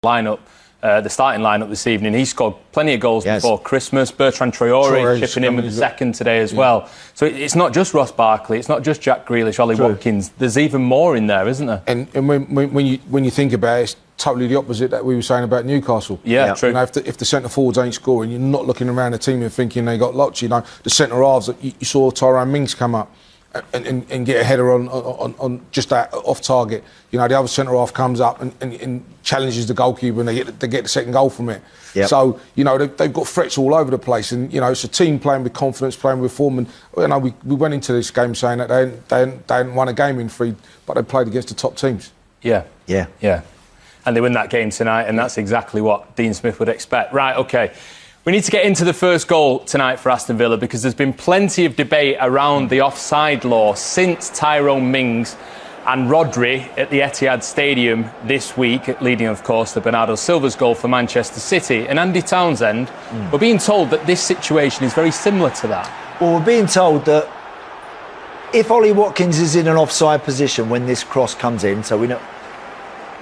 lineup, the starting lineup this evening. He scored plenty of goals before Christmas. Bertrand Traore chipping in with the second today as well. So it's not just Ross Barkley, it's not just Jack Grealish, Ollie Watkins. There's even more in there, isn't there? And when you think about it, it's totally the opposite that we were saying about Newcastle. Yeah, true. You know, if the centre forwards ain't scoring, you're not looking around the team and thinking they got lots. You know, the centre halves, you saw Tyrone Mings come up and get a header on just that off target. You know, the other centre half comes up and challenges the goalkeeper, and they get the second goal from it. Yep. So you know they've got threats all over the place, and you know it's a team playing with confidence, playing with form. And you know we went into this game saying that they hadn't won a game in 3, but they played against the top teams. Yeah. And they win that game tonight, and that's exactly what Dean Smith would expect. Right, OK. We need to get into the first goal tonight for Aston Villa, because there's been plenty of debate around the offside law since Tyrone Mings and Rodri at the Etihad Stadium this week, leading, of course, to Bernardo Silva's goal for Manchester City. And Andy Townsend, we're being told that this situation is very similar to that. Well, we're being told that if Ollie Watkins is in an offside position when this cross comes in, so we know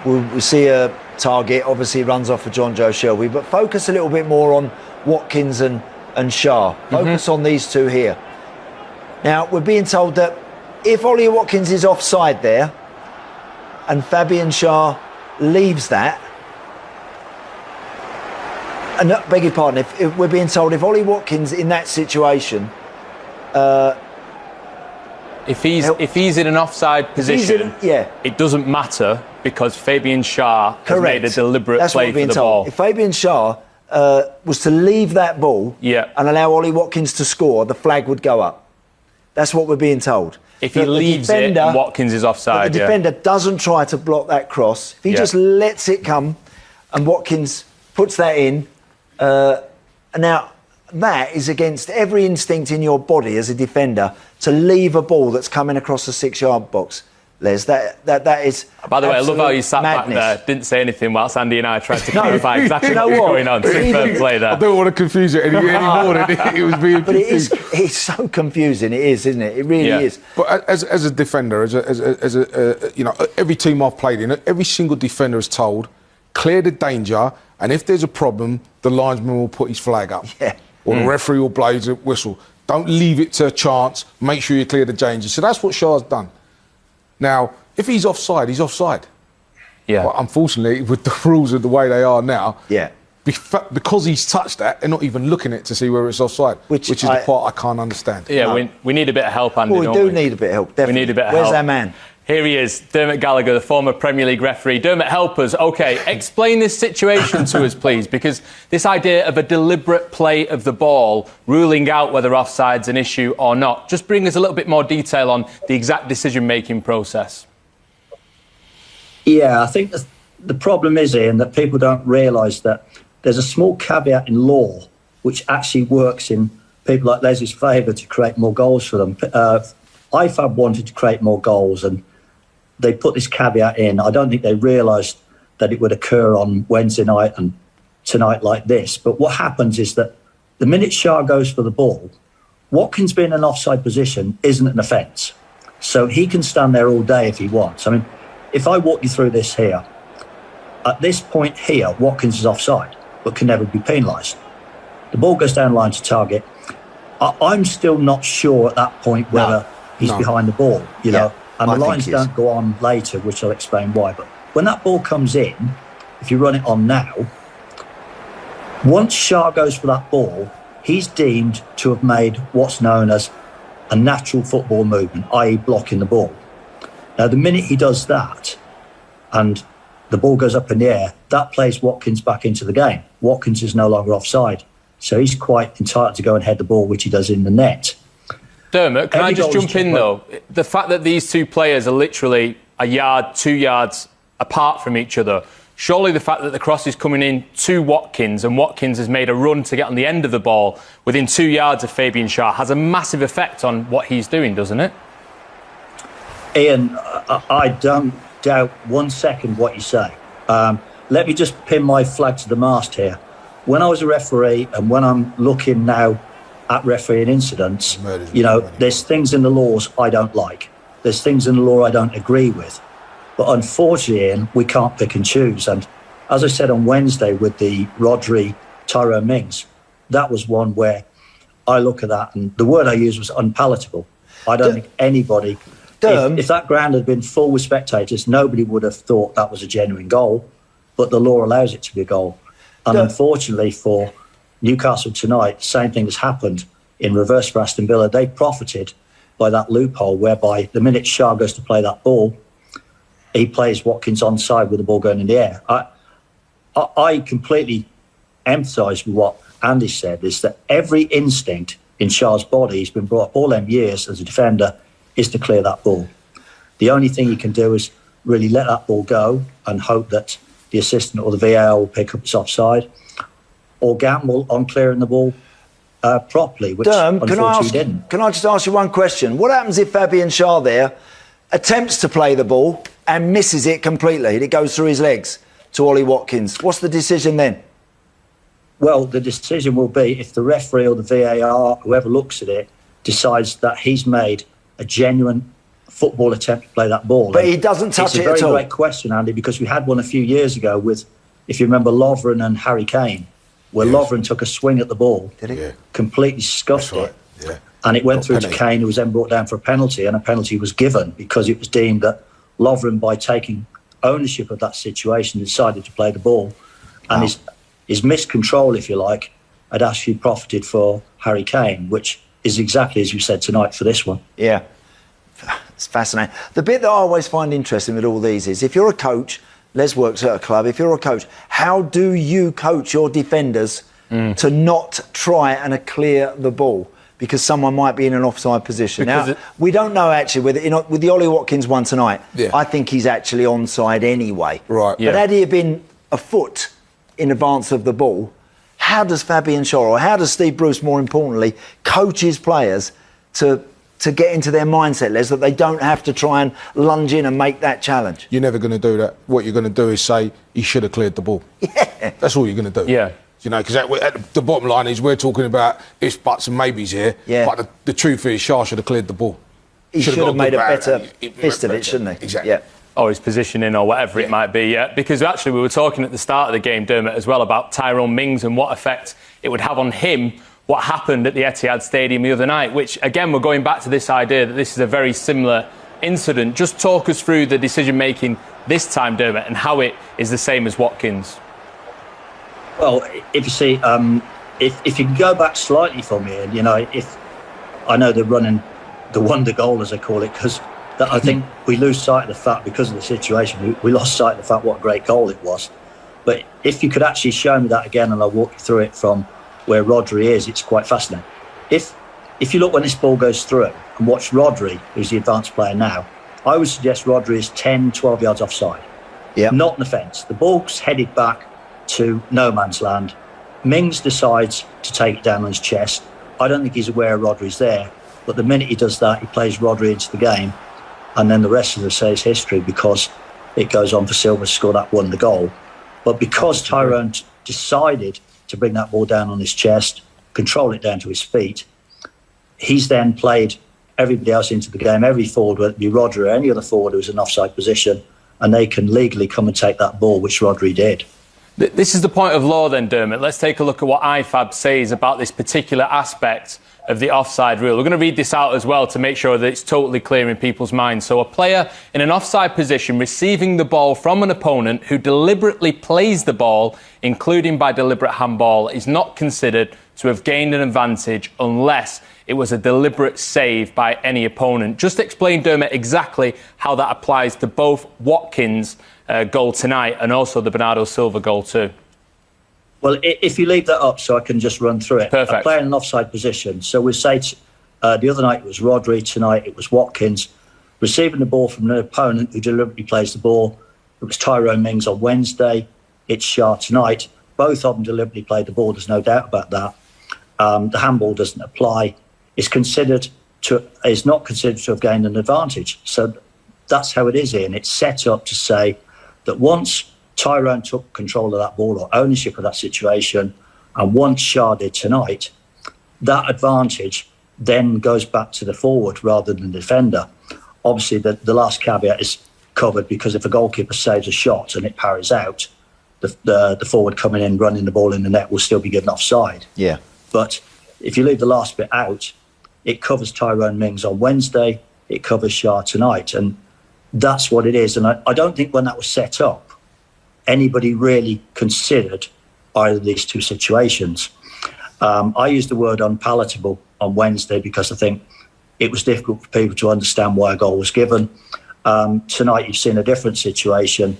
we'll see a target, obviously runs off for John Joe Shelby, but focus a little bit more on Watkins and Schär. Focus on these two here. Now, we're being told that if Ollie Watkins is offside there and Fabian Schär leaves that, and beg your pardon, if we're being told if Ollie Watkins in that situation, if he's in an offside position, it doesn't matter because Fabian Schär has made a deliberate play for the ball. If Fabian Schär was to leave that ball and allow Ollie Watkins to score, the flag would go up. That's what we're being told. If he leaves it and Watkins is offside, the defender doesn't try to block that cross. If he just lets it come and Watkins puts that in, now that is against every instinct in your body as a defender to leave a ball that's coming across the 6-yard box. Les, that is. By the way, I love how you sat back there, didn't say anything whilst Andy and I tried to clarify exactly what was going on. Superb play there. I don't want to confuse it anymore. It was being confused. But it's so confusing. It is, isn't it? It really is. But as a defender, as a you know, every team I've played in, every single defender is told, clear the danger, and if there's a problem, the linesman will put his flag up. Or the referee will blow his whistle. Don't leave it to a chance. Make sure you clear the danger. So that's what Schär's done. Now, if he's offside, he's offside. But unfortunately, with the rules of the way they are now, because he's touched that, they're not even looking at it to see whether it's offside, which is the part I can't understand. We need a bit of help, Andy. Well, we do need a bit of help, definitely. We need a bit of help. Where's our man? Here he is, Dermot Gallagher, the former Premier League referee. Dermot, help us. OK, explain this situation to us, please, because this idea of a deliberate play of the ball, ruling out whether offside's an issue or not, just bring us a little bit more detail on the exact decision-making process. Yeah, I think the problem is, Ian, that people don't realise that there's a small caveat in law which actually works in people like Leslie's favour to create more goals for them. IFAB wanted to create more goals, and they put this caveat in. I don't think they realised that it would occur on Wednesday night and tonight like this. But what happens is that the minute Schär goes for the ball, Watkins being in an offside position isn't an offence. So he can stand there all day if he wants. I mean, if I walk you through this here, at this point here, Watkins is offside, but can never be penalised. The ball goes down line to target. I'm still not sure at that point whether he's behind the ball, you know. And the lines don't go on later, which I'll explain why. But when that ball comes in, if you run it on now, once Schär goes for that ball, he's deemed to have made what's known as a natural football movement, i.e. blocking the ball. Now, the minute he does that and the ball goes up in the air, that plays Watkins back into the game. Watkins is no longer offside. So he's quite entitled to go and head the ball, which he does in the net. Dermot, can I just jump in, though? The fact that these two players are literally a yard, 2 yards apart from each other, surely the fact that the cross is coming in to Watkins and Watkins has made a run to get on the end of the ball within 2 yards of Fabian Schär has a massive effect on what he's doing, doesn't it? Ian, I don't doubt 1 second what you say. Let me just pin my flag to the mast here. When I was a referee and when I'm looking now at refereeing incidents, you know, there's things in the laws I don't like. There's things in the law I don't agree with. But unfortunately, Ian, we can't pick and choose. And as I said on Wednesday with the Rodri, Tyrone Mings, that was one where I look at that and the word I used was unpalatable. I don't think anybody, if that ground had been full with spectators, nobody would have thought that was a genuine goal, but the law allows it to be a goal. And unfortunately for Newcastle tonight, the same thing has happened in reverse for Aston Villa. They profited by that loophole whereby the minute Shah goes to play that ball, he plays Watkins onside with the ball going in the air. I completely empathise with what Andy said, is that every instinct in Shah's body, he's been brought up all them years as a defender, is to clear that ball. The only thing he can do is really let that ball go and hope that the assistant or the VAR will pick up its offside, or gamble on clearing the ball properly, which unfortunately didn't. Can I just ask you one question? What happens if Fabian Schär there attempts to play the ball and misses it completely and it goes through his legs to Ollie Watkins? What's the decision then? Well, the decision will be if the referee or the VAR, whoever looks at it, decides that he's made a genuine football attempt to play that ball. But he doesn't touch it at all. It's a very great question, Andy, because we had one a few years ago with, if you remember, Lovren and Harry Kane, where Lovren took a swing at the ball, completely scuffed it, and it went through to Kane, who was then brought down for a penalty, and a penalty was given because it was deemed that Lovren, by taking ownership of that situation, decided to play the ball, and his miscontrol, if you like, had actually profited for Harry Kane, which is exactly as you said tonight for this one. Yeah, it's fascinating. The bit that I always find interesting with all these is, if you're a coach, Les works at a club, if you're a coach, how do you coach your defenders to not try and clear the ball because someone might be in an offside position? Now, we don't know actually whether, with the Ollie Watkins one tonight, I think he's actually onside anyway. Right. But had he been a foot in advance of the ball, how does Fabian Schär, or how does Steve Bruce, more importantly, coach his players to get into their mindset, Les, that they don't have to try and lunge in and make that challenge? You're never going to do that. What you're going to do is say, he should have cleared the ball. Yeah. That's all you're going to do. Yeah. You know, because at the bottom line is we're talking about ifs, buts and maybes here. Yeah. But the truth is, Schär should have cleared the ball. He should have made a better fist of it, shouldn't he? Exactly. Yeah. Or his positioning or whatever it might be, because actually we were talking at the start of the game, Dermot, as well, about Tyrone Mings and what effect it would have on him, what happened at the Etihad Stadium the other night, which, again, we're going back to this idea that this is a very similar incident. Just talk us through the decision-making this time, Dermot, and how it is the same as Watkins. Well, if you see, if you can go back slightly for me, and, if I know they're running the wonder goal, as they call it, because I think we lose sight of the fact, because of the situation, we lost sight of the fact what a great goal it was. But if you could actually show me that again, and I'll walk you through it from where Rodri is, it's quite fascinating. If you look when this ball goes through and watch Rodri, who's the advanced player now, I would suggest Rodri is 10, 12 yards offside. Not in the fence. The ball's headed back to no man's land. Mings decides to take it down on his chest. I don't think he's aware Rodri's there, but the minute he does that, he plays Rodri into the game, and then the rest of the say is history, because it goes on for Silva to score that wonder goal. But because Tyrone decided to bring that ball down on his chest, control it down to his feet, he's then played everybody else into the game, every forward, whether it be Rodri or any other forward who's in offside position, and they can legally come and take that ball, which Rodri did. This is the point of law then, Dermot. Let's take a look at what IFAB says about this particular aspect of the offside rule. We're going to read this out as well to make sure that it's totally clear in people's minds. So a player in an offside position receiving the ball from an opponent who deliberately plays the ball, including by deliberate handball, is not considered to have gained an advantage unless it was a deliberate save by any opponent. Just explain, Dermot, exactly how that applies to both Watkins' goal tonight and also the Bernardo Silva goal too. Well, if you leave that up so I can just run through it. Perfect. A player in an offside position. So we say the other night it was Rodri, tonight it was Watkins. Receiving the ball from an opponent who deliberately plays the ball. It was Tyrone Mings on Wednesday. It's Schär tonight. Both of them deliberately played the ball, there's no doubt about that. The handball doesn't apply. Is not considered to have gained an advantage. So that's how it is, Ian. It's set up to say that once Tyrone took control of that ball or ownership of that situation, and once Schär did tonight, that advantage then goes back to the forward rather than the defender. Obviously, the last caveat is covered, because if a goalkeeper saves a shot and it parries out, the forward coming in, running the ball in the net will still be given offside. Yeah. But if you leave the last bit out, it covers Tyrone Mings on Wednesday, it covers Shah tonight, and that's what it is. And I don't think when that was set up, anybody really considered either of these two situations. I used the word unpalatable on Wednesday because I think it was difficult for people to understand why a goal was given. Tonight you've seen a different situation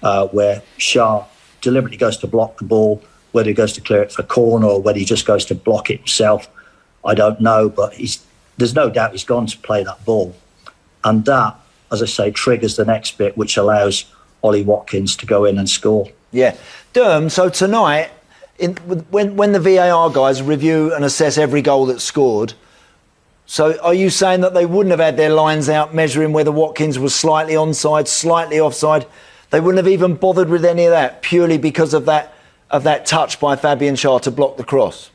where Shah deliberately goes to block the ball, whether he goes to clear it for a corner or whether he just goes to block it himself, I don't know, but there's no doubt he's gone to play that ball. And that, as I say, triggers the next bit, which allows Ollie Watkins to go in and score. Yeah. Derm, so tonight, when the VAR guys review and assess every goal that's scored, so are you saying that they wouldn't have had their lines out measuring whether Watkins was slightly onside, slightly offside? They wouldn't have even bothered with any of that purely because of that touch by Fabian Schär to block the cross?